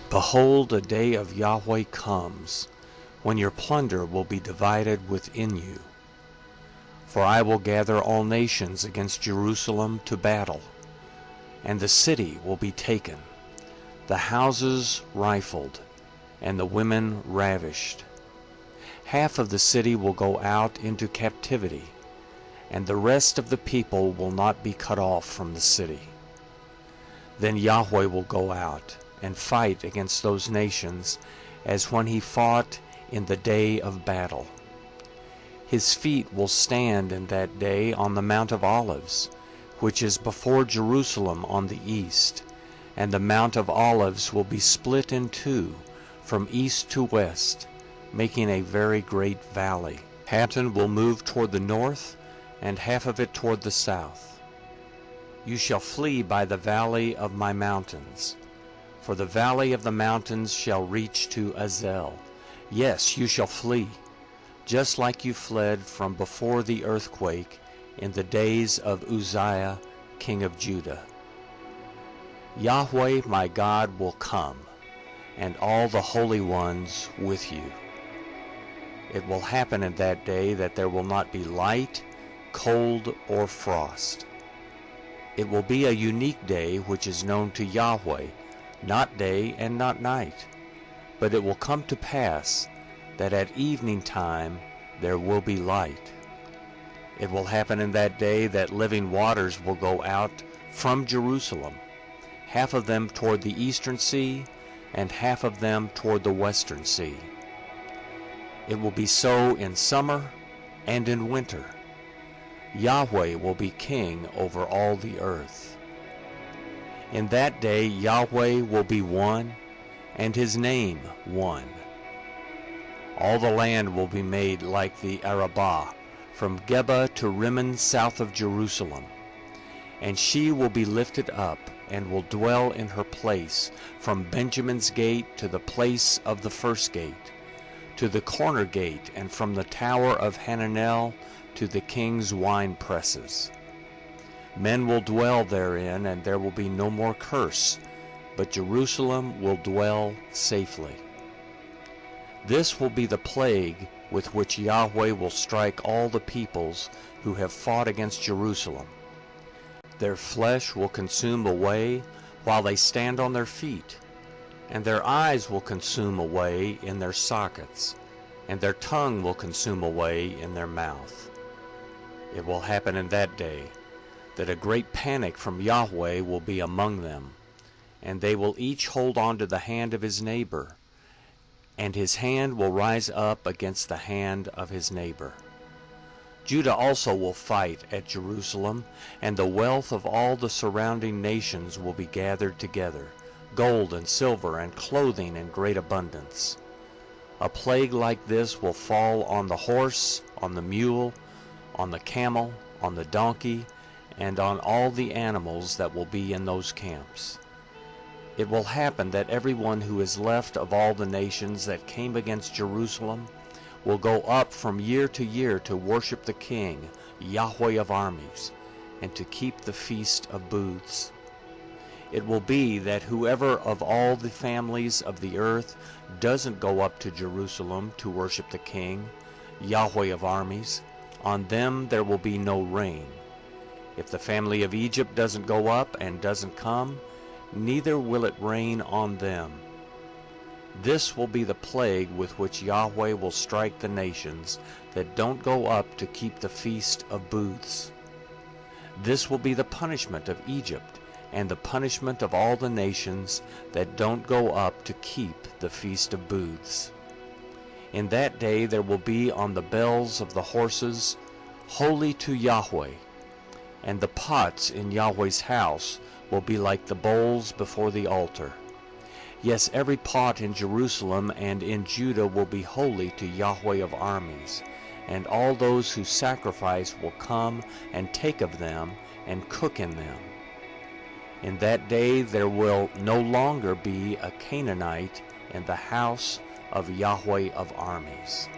Behold, a day of Yahweh comes, when your plunder will be divided within you. For I will gather all nations against Jerusalem to battle, and the city will be taken, the houses rifled, and the women ravished. Half of the city will go out into captivity, and the rest of the people will not be cut off from the city. Then Yahweh will go out and fight against those nations as when he fought in the day of battle. His feet will stand in that day on the Mount of Olives, which is before Jerusalem on the east, and the Mount of Olives will be split in two from east to west, making a very great valley. Hattin will move toward the north, and half of it toward the south. You shall flee by the valley of my mountains, for the valley of the mountains shall reach to Azel. Yes, you shall flee, just like you fled from before the earthquake in the days of Uzziah, king of Judah. Yahweh my God will come, and all the holy ones with you. It will happen in that day that there will not be light, cold, or frost. It will be a unique day which is known to Yahweh, not day and not night. But it will come to pass that at evening time there will be light. It will happen in that day that living waters will go out from Jerusalem, half of them toward the eastern sea, and half of them toward the western sea. It will be so in summer and in winter. Yahweh will be king over all the earth. In that day Yahweh will be one, and his name one. All the land will be made like the Arabah, from Geba to Rimmon south of Jerusalem. And she will be lifted up, and will dwell in her place, from Benjamin's gate to the place of the first gate, to the corner gate, and from the tower of Hananel to the king's wine presses. Men will dwell therein, and there will be no more curse, but Jerusalem will dwell safely. This will be the plague with which Yahweh will strike all the peoples who have fought against Jerusalem. Their flesh will consume away while they stand on their feet, and their eyes will consume away in their sockets, and their tongue will consume away in their mouth. It will happen in that day that a great panic from Yahweh will be among them, and they will each hold on to the hand of his neighbor, and his hand will rise up against the hand of his neighbor. Judah also will fight at Jerusalem, and the wealth of all the surrounding nations will be gathered together, gold and silver and clothing in great abundance. A plague like this will fall on the horse, on the mule, on the camel, on the donkey, and on all the animals that will be in those camps. It will happen that everyone who is left of all the nations that came against Jerusalem will go up from year to year to worship the King, Yahweh of armies, and to keep the Feast of Booths. It will be that whoever of all the families of the earth doesn't go up to Jerusalem to worship the King, Yahweh of armies, on them there will be no rain. If the family of Egypt doesn't go up and doesn't come, neither will it rain on them. This will be the plague with which Yahweh will strike the nations that don't go up to keep the Feast of Booths. This will be the punishment of Egypt, and the punishment of all the nations that don't go up to keep the Feast of Booths. In that day there will be on the bells of the horses, Holy to Yahweh, and the pots in Yahweh's house will be like the bowls before the altar. Yes, every pot in Jerusalem and in Judah will be holy to Yahweh of armies, and all those who sacrifice will come and take of them and cook in them. In that day there will no longer be a Canaanite in the house of Yahweh of armies.